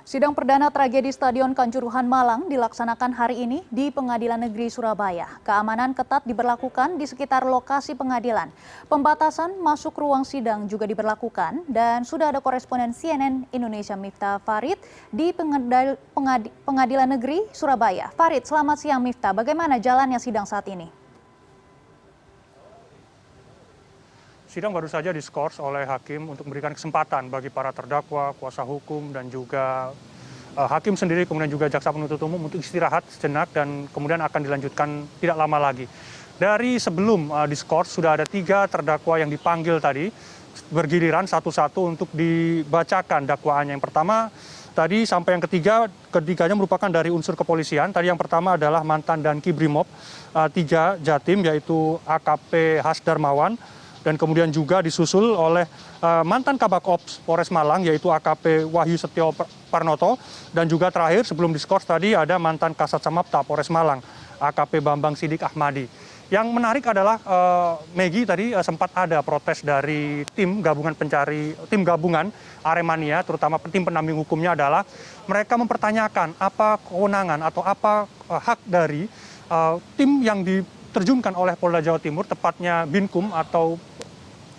Sidang perdana tragedi Stadion Kanjuruhan Malang dilaksanakan hari ini di Pengadilan Negeri Surabaya. Keamanan ketat diberlakukan di sekitar lokasi pengadilan. Pembatasan masuk ruang sidang juga diberlakukan dan sudah ada koresponden CNN Indonesia Miftah Farid di Pengadilan Negeri Surabaya. Farid, selamat siang Miftah. Bagaimana jalannya sidang saat ini? Sidang baru saja diskors oleh hakim untuk memberikan kesempatan bagi para terdakwa, kuasa hukum, dan juga hakim sendiri, kemudian juga jaksa penuntut umum untuk istirahat sejenak dan kemudian akan dilanjutkan tidak lama lagi. Dari sebelum diskors sudah ada 3 terdakwa yang dipanggil tadi, bergiliran satu-satu untuk dibacakan dakwaannya. Yang pertama tadi sampai yang ketiganya merupakan dari unsur kepolisian. Tadi yang pertama adalah mantan Danki Brimob 3 Jatim, yaitu AKP Has Darmawan, dan kemudian juga disusul oleh mantan Kabak Ops Polres Malang, yaitu AKP Wahyu Setio Parnoto, dan juga terakhir sebelum diskors tadi ada mantan Kasat Samapta Polres Malang, AKP Bambang Sidik Ahmadi. Yang menarik adalah Megi tadi sempat ada protes dari tim gabungan Aremania, terutama tim pendamping hukumnya adalah mereka mempertanyakan apa kewenangan atau apa hak dari tim yang diterjunkan oleh Polda Jawa Timur, tepatnya Binkum atau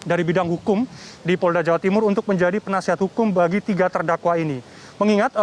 dari bidang hukum di Polda Jawa Timur untuk menjadi penasihat hukum bagi 3 terdakwa ini. Mengingat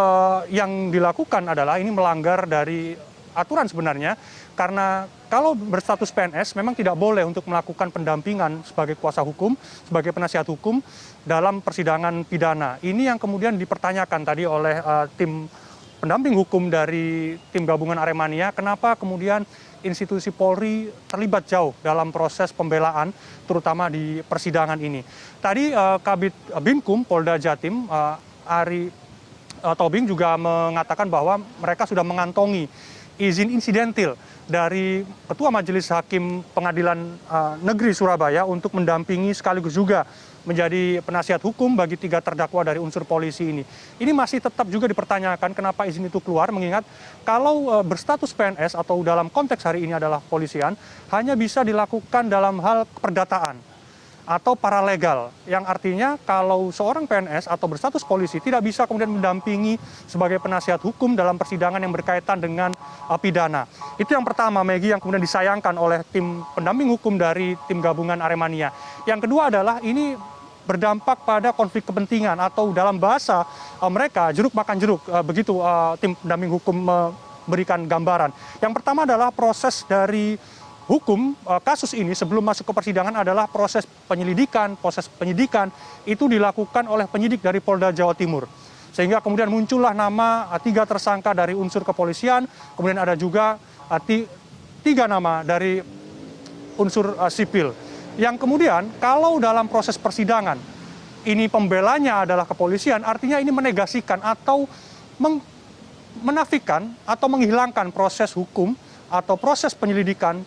yang dilakukan adalah ini melanggar dari aturan sebenarnya, karena kalau berstatus PNS memang tidak boleh untuk melakukan pendampingan sebagai kuasa hukum, sebagai penasihat hukum dalam persidangan pidana. Ini yang kemudian dipertanyakan tadi oleh tim pendamping hukum dari tim gabungan Aremania, kenapa kemudian institusi Polri terlibat jauh dalam proses pembelaan, terutama di persidangan ini. Tadi Kabid Binkum Polda Jatim, Ari Tobing, juga mengatakan bahwa mereka sudah mengantongi izin insidentil dari Ketua Majelis Hakim Pengadilan Negeri Surabaya untuk mendampingi sekaligus juga menjadi penasihat hukum bagi 3 terdakwa dari unsur polisi ini. Ini masih tetap juga dipertanyakan kenapa izin itu keluar, mengingat kalau berstatus PNS atau dalam konteks hari ini adalah polisian, hanya bisa dilakukan dalam hal perdataan atau paralegal, yang artinya kalau seorang PNS atau berstatus polisi tidak bisa kemudian mendampingi sebagai penasihat hukum dalam persidangan yang berkaitan dengan pidana. Itu yang pertama, Megi, yang kemudian disayangkan oleh tim pendamping hukum dari tim gabungan Aremania. Yang kedua adalah ini berdampak pada konflik kepentingan atau dalam bahasa mereka jeruk makan jeruk, begitu tim pendamping hukum memberikan gambaran. Yang pertama adalah proses dari hukum kasus ini sebelum masuk ke persidangan adalah proses penyelidikan, proses penyidikan itu dilakukan oleh penyidik dari Polda Jawa Timur. Sehingga kemudian muncullah nama 3 tersangka dari unsur kepolisian, kemudian ada juga 3 nama dari unsur sipil. Yang kemudian kalau dalam proses persidangan ini pembelanya adalah kepolisian, artinya ini menegasikan atau menafikan atau menghilangkan proses hukum atau proses penyidikan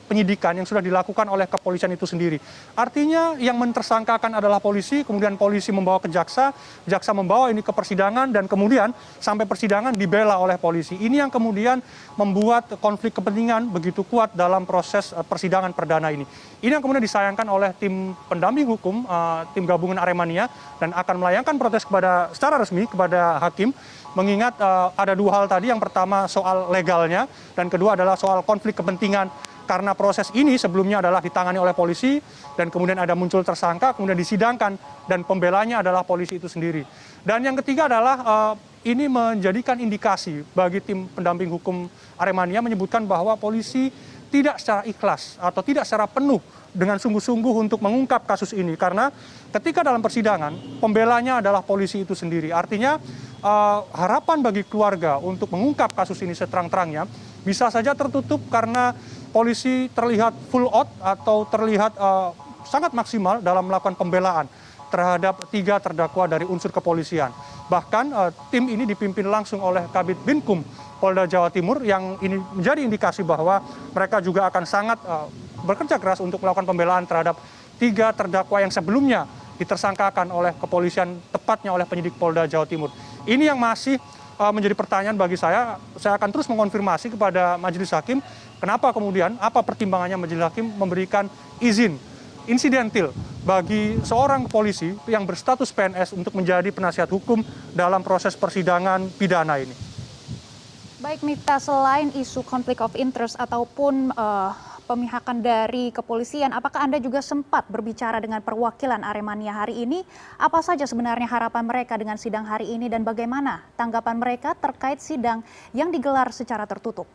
yang sudah dilakukan oleh kepolisian itu sendiri. Artinya yang mentersangkakan adalah polisi, kemudian polisi membawa ke jaksa, jaksa membawa ini ke persidangan, dan kemudian sampai persidangan dibela oleh polisi. Ini yang kemudian membuat konflik kepentingan begitu kuat dalam proses persidangan perdana ini. Ini yang kemudian disayangkan oleh tim pendamping hukum, tim gabungan Aremania, dan akan melayangkan protes secara resmi kepada hakim, mengingat ada 2 hal tadi. Yang pertama soal legalnya, dan kedua adalah soal konflik kepentingan, karena proses ini sebelumnya adalah ditangani oleh polisi dan kemudian ada muncul tersangka, kemudian disidangkan dan pembelanya adalah polisi itu sendiri. Dan yang ketiga adalah ini menjadikan indikasi bagi tim pendamping hukum Aremania, menyebutkan bahwa polisi tidak secara ikhlas atau tidak secara penuh dengan sungguh-sungguh untuk mengungkap kasus ini, karena ketika dalam persidangan pembelanya adalah polisi itu sendiri. Artinya harapan bagi keluarga untuk mengungkap kasus ini seterang-terangnya bisa saja tertutup karena polisi terlihat full out atau terlihat sangat maksimal dalam melakukan pembelaan terhadap 3 terdakwa dari unsur kepolisian. Bahkan tim ini dipimpin langsung oleh Kabid Binkum Polda Jawa Timur, yang ini menjadi indikasi bahwa mereka juga akan sangat bekerja keras untuk melakukan pembelaan terhadap 3 terdakwa yang sebelumnya ditersangkakan oleh kepolisian, tepatnya oleh penyidik Polda Jawa Timur. Ini yang masih menjadi pertanyaan bagi saya. Saya akan terus mengonfirmasi kepada majelis hakim, kenapa kemudian, apa pertimbangannya majelis hakim memberikan izin insidentil bagi seorang polisi yang berstatus PNS untuk menjadi penasihat hukum dalam proses persidangan pidana ini. Baik Miftah, selain isu konflik of interest ataupun pemihakan dari kepolisian, apakah Anda juga sempat berbicara dengan perwakilan Aremania hari ini? Apa saja sebenarnya harapan mereka dengan sidang hari ini dan bagaimana tanggapan mereka terkait sidang yang digelar secara tertutup?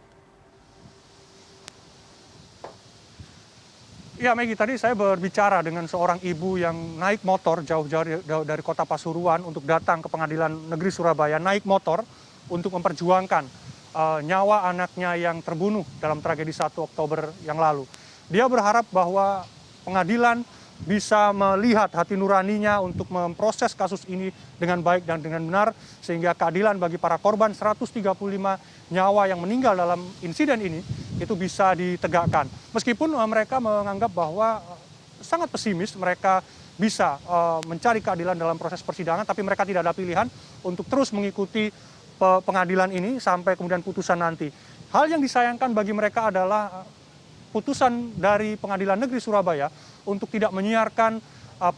Ya Maggie, tadi saya berbicara dengan seorang ibu yang naik motor jauh-jauh dari kota Pasuruan untuk datang ke Pengadilan Negeri Surabaya, naik motor untuk memperjuangkan nyawa anaknya yang terbunuh dalam tragedi 1 Oktober yang lalu. Dia berharap bahwa pengadilan bisa melihat hati nuraninya untuk memproses kasus ini dengan baik dan dengan benar, sehingga keadilan bagi para korban 135 nyawa yang meninggal dalam insiden ini itu bisa ditegakkan. Meskipun mereka menganggap bahwa sangat pesimis, mereka bisa mencari keadilan dalam proses persidangan, tapi mereka tidak ada pilihan untuk terus mengikuti pengadilan ini sampai kemudian putusan nanti. Hal yang disayangkan bagi mereka adalah putusan dari Pengadilan Negeri Surabaya untuk tidak menyiarkan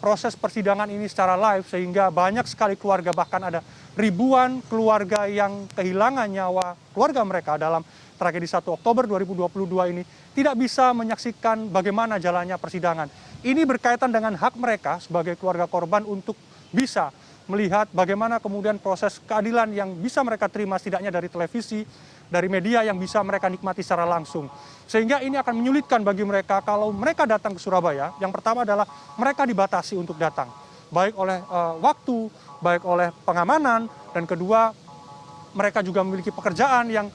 proses persidangan ini secara live, sehingga banyak sekali keluarga, bahkan ada ribuan keluarga yang kehilangan nyawa keluarga mereka dalam tragedi 1 Oktober 2022 ini tidak bisa menyaksikan bagaimana jalannya persidangan. Ini berkaitan dengan hak mereka sebagai keluarga korban untuk bisa melihat bagaimana kemudian proses keadilan yang bisa mereka terima setidaknya dari televisi, dari media yang bisa mereka nikmati secara langsung. Sehingga ini akan menyulitkan bagi mereka kalau mereka datang ke Surabaya. Yang pertama adalah mereka dibatasi untuk datang, baik oleh waktu, baik oleh pengamanan, dan kedua mereka juga memiliki pekerjaan yang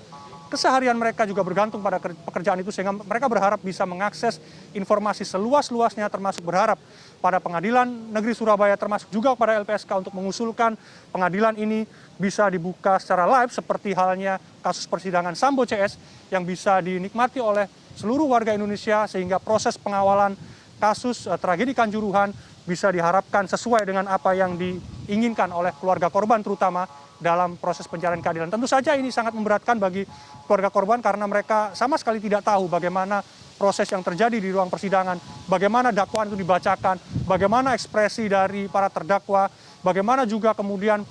keseharian mereka juga bergantung pada pekerjaan itu, sehingga mereka berharap bisa mengakses informasi seluas-luasnya, termasuk berharap pada Pengadilan Negeri Surabaya, termasuk juga pada LPSK untuk mengusulkan pengadilan ini bisa dibuka secara live seperti halnya kasus persidangan Sambo CS yang bisa dinikmati oleh seluruh warga Indonesia, sehingga proses pengawalan kasus tragedi Kanjuruhan bisa diharapkan sesuai dengan apa yang diinginkan oleh keluarga korban terutama dalam proses pencarian keadilan. Tentu saja ini sangat memberatkan bagi keluarga korban karena mereka sama sekali tidak tahu bagaimana proses yang terjadi di ruang persidangan, bagaimana dakwaan itu dibacakan, bagaimana ekspresi dari para terdakwa, bagaimana juga kemudian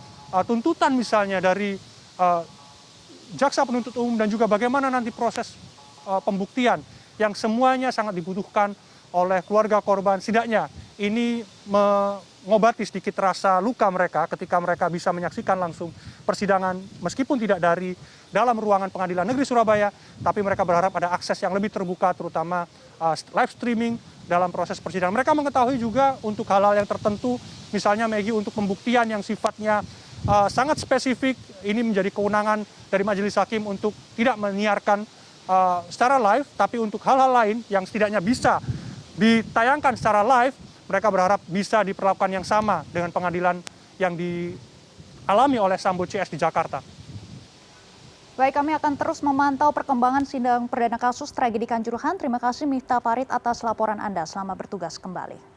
tuntutan misalnya dari jaksa penuntut umum, dan juga bagaimana nanti proses pembuktian yang semuanya sangat dibutuhkan oleh keluarga korban. Setidaknya ini mengobati sedikit rasa luka mereka ketika mereka bisa menyaksikan langsung persidangan meskipun tidak dari dalam ruangan Pengadilan Negeri Surabaya, tapi mereka berharap ada akses yang lebih terbuka, terutama live streaming dalam proses persidangan. Mereka mengetahui juga untuk hal-hal yang tertentu, misalnya Maggie, untuk pembuktian yang sifatnya sangat spesifik, ini menjadi kewenangan dari majelis hakim untuk tidak menyiarkan secara live, tapi untuk hal-hal lain yang setidaknya bisa ditayangkan secara live, mereka berharap bisa diperlakukan yang sama dengan pengadilan yang dialami oleh Sambo CS di Jakarta. Baik, kami akan terus memantau perkembangan sidang perdana kasus tragedi Kanjuruhan. Terima kasih Miftah Farid atas laporan Anda. Selamat bertugas kembali.